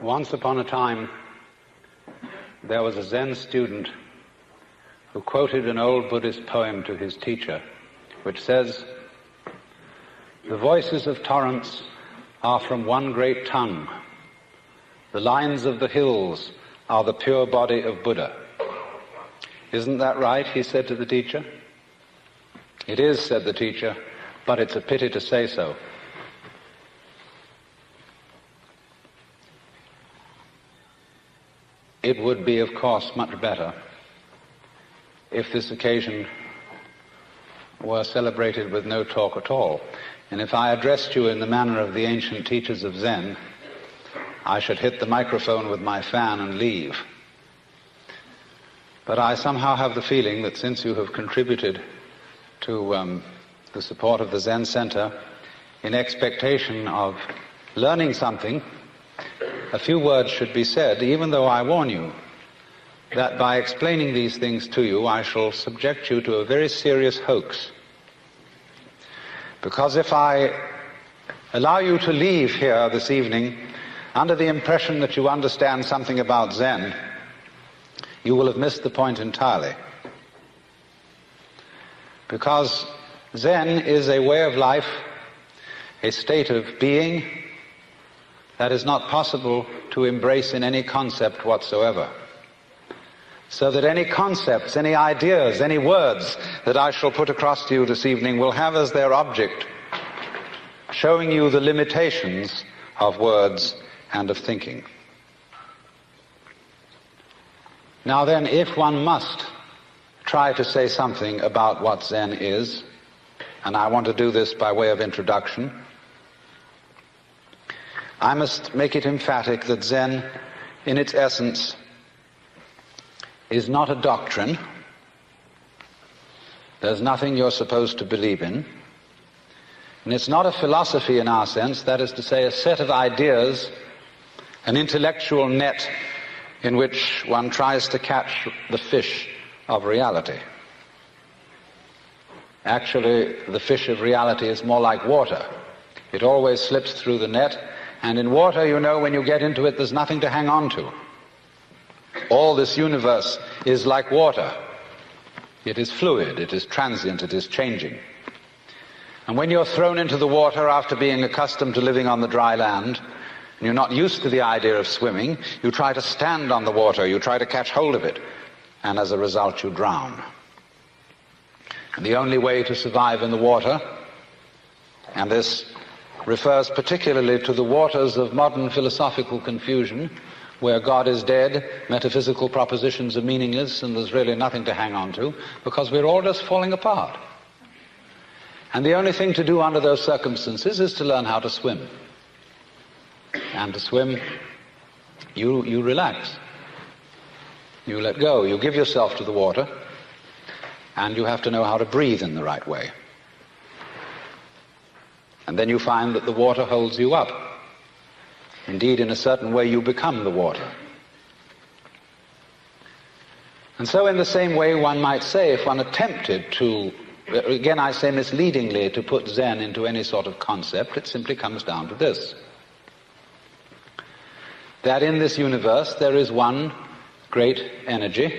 Once upon a time, there was a Zen student who quoted an old Buddhist poem to his teacher, which says, "The voices of torrents are from one great tongue. The lines of the hills are the pure body of Buddha." "Isn't that right?" he said to the teacher. "It is," said the teacher, "but it's a pity to say so." It would be, of course, much better if this occasion were celebrated with no talk at all. And if I addressed you in the manner of the ancient teachers of Zen, I should hit the microphone with my fan and leave. But I somehow have the feeling that since you have contributed to the support of the Zen Center in expectation of learning something, a few words should be said, even though I warn you that by explaining these things to you, I shall subject you to a very serious hoax. Because if I allow you to leave here this evening under the impression that you understand something about Zen, you will have missed the point entirely. Because Zen is a way of life, a state of being that is not possible to embrace in any concept whatsoever. So that any concepts, any ideas, any words that I shall put across to you this evening will have as their object showing you the limitations of words and of thinking. Now then, if one must try to say something about what Zen is, and I want to do this by way of introduction, I must make it emphatic that Zen, in its essence, is not a doctrine. There's nothing you're supposed to believe in. And it's not a philosophy in our sense, that is to say, a set of ideas, an intellectual net in which one tries to catch the fish of reality. Actually, the fish of reality is more like water. It always slips through the net, and in water, you know, when you get into it, there's nothing to hang on to. All this universe is like water. It is fluid, it is transient, it is changing. And when you're thrown into the water after being accustomed to living on the dry land, and you're not used to the idea of swimming, you try to stand on the water, you try to catch hold of it, and as a result you drown. And the only way to survive in the water, and this refers particularly to the waters of modern philosophical confusion, where God is dead, metaphysical propositions are meaningless, and there's really nothing to hang on to, because we're all just falling apart. And the only thing to do under those circumstances is to learn how to swim. And to swim, you relax. You let go. You give yourself to the water, and you have to know how to breathe in the right way. And then you find that the water holds you up. Indeed, in a certain way, you become the water. And so in the same way, one might say, if one attempted to, again I say misleadingly, to put Zen into any sort of concept, it simply comes down to this: that in this universe there is one great energy,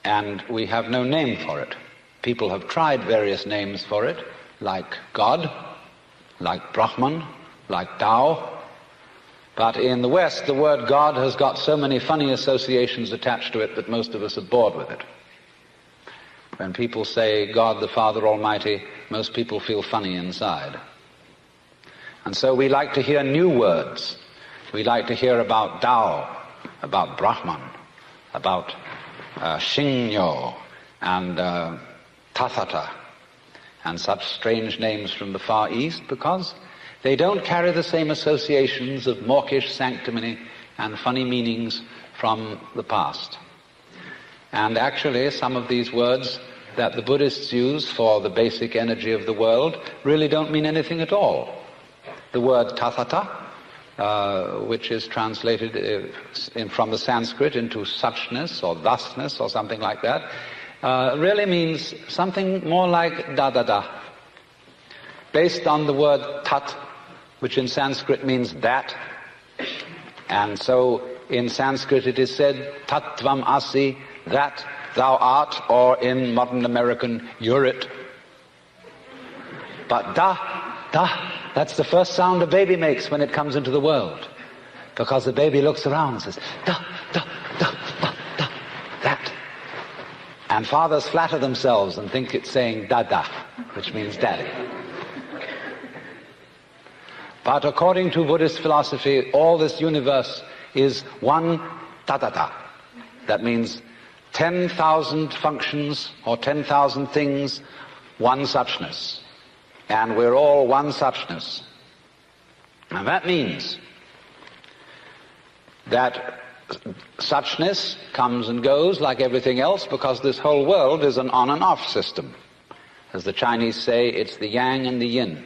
and we have no name for it. People have tried various names for it, like God, like Brahman, like Tao. But in the West, the word God has got so many funny associations attached to it that most of us are bored with it. When people say God the Father Almighty, most people feel funny inside. And so we like to hear new words. We like to hear about Tao, about Brahman, about Shinyo and Tathata, and such strange names from the Far East, because they don't carry the same associations of mawkish sanctimony and funny meanings from the past. And actually, some of these words that the Buddhists use for the basic energy of the world really don't mean anything at all. The word Tathata, which is translated from the Sanskrit into suchness or thusness or something like that, really means something more like dadada, based on the word tat, which in Sanskrit means that, And so in Sanskrit it is said, tattvam asi, that thou art, or in modern American, you're it. But da, that's the first sound a baby makes when it comes into the world. Because the baby looks around and says, da, da, da, da, da, that. And fathers flatter themselves and think it's saying dada, which means daddy. But according to Buddhist philosophy, all this universe is one tathata. That means 10,000 functions or 10,000 things, one suchness. And we're all one suchness. And that means that suchness comes and goes like everything else, because this whole world is an on and off system. As the Chinese say, it's the yang and the yin.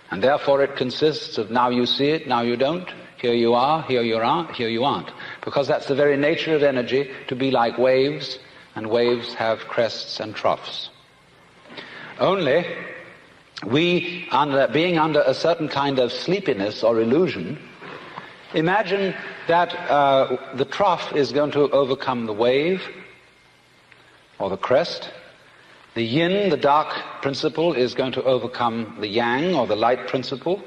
And therefore it consists of now you see it, now you don't, here you are, here you aren't, here you aren't. Because that's the very nature of energy, to be like waves, and waves have crests and troughs. Only we, being under a certain kind of sleepiness or illusion, imagine that the trough is going to overcome the wave or the crest. The yin, the dark principle, is going to overcome the yang or the light principle.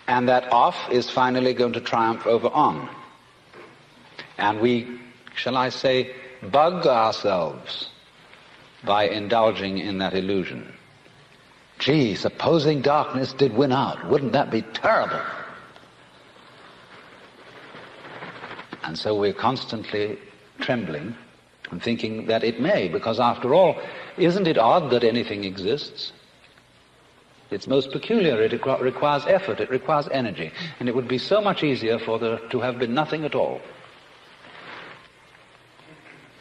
And that off is finally going to triumph over on. And we, shall I say, bug ourselves by indulging in that illusion. Gee, supposing darkness did win out, wouldn't that be terrible? And so we're constantly trembling and thinking that it may, because after all, isn't it odd that anything exists? It's most peculiar. It requires effort, it requires energy, and it would be so much easier for there to have been nothing at all.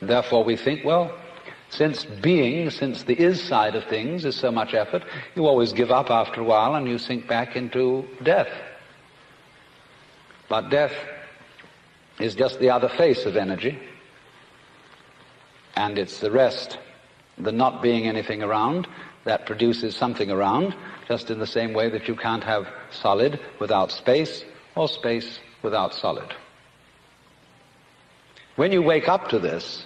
Therefore we think, well, since the is side of things is so much effort, you always give up after a while and you sink back into death. But death is just the other face of energy, and it's the rest, the not being anything around, that produces something around, just in the same way that you can't have solid without space, or space without solid. When you wake up to this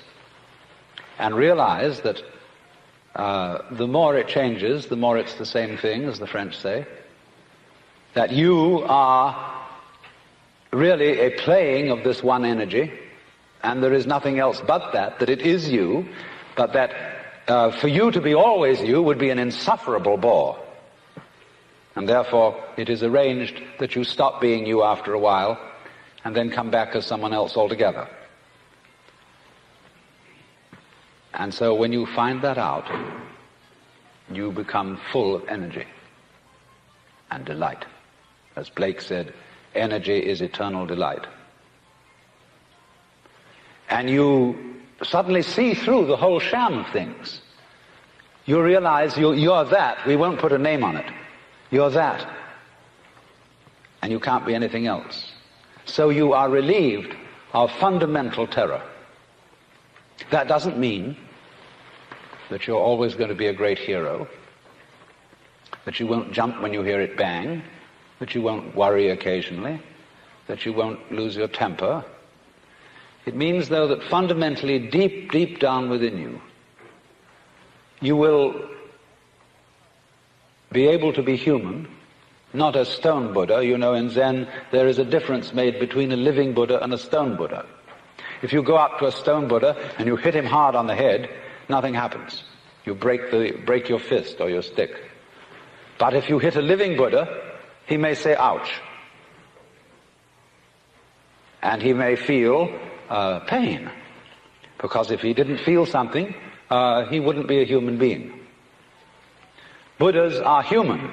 and realize that the more it changes, the more it's the same thing, as the French say, that you are really a playing of this one energy, and there is nothing else but that it is you, but that for you to be always you would be an insufferable bore. And therefore it is arranged that you stop being you after a while and then come back as someone else altogether. And so when you find that out, you become full of energy and delight. As Blake said, energy is eternal delight. And you suddenly see through the whole sham of things. You realize you're that. We won't put a name on it. You're that. And you can't be anything else. So you are relieved of fundamental terror. That doesn't mean that you're always going to be a great hero, that you won't jump when you hear it bang, that you won't worry occasionally, that you won't lose your temper. It means, though, that fundamentally, deep, deep down within you, you will be able to be human, not a stone Buddha. You know, in Zen, there is a difference made between a living Buddha and a stone Buddha. If you go up to a stone Buddha and you hit him hard on the head, nothing happens. You break your fist or your stick. But if you hit a living Buddha, he may say, ouch. And he may feel pain. Because if he didn't feel something, he wouldn't be a human being. Buddhas are human.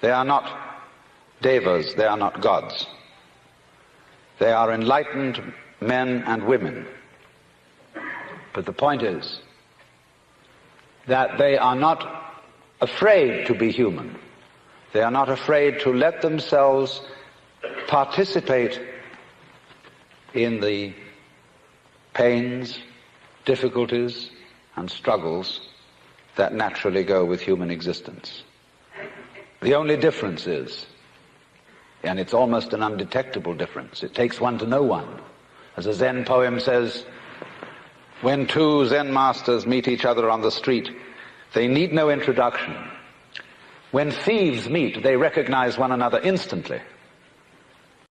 They are not devas, they are not gods. They are enlightened men and women. But the point is that they are not afraid to be human. They are not afraid to let themselves participate in the pains, difficulties, and struggles that naturally go with human existence. The only difference is, and it's almost an undetectable difference. It takes one to know one. As a Zen poem says, when two Zen masters meet each other on the street, they need no introduction. When thieves meet, they recognize one another instantly.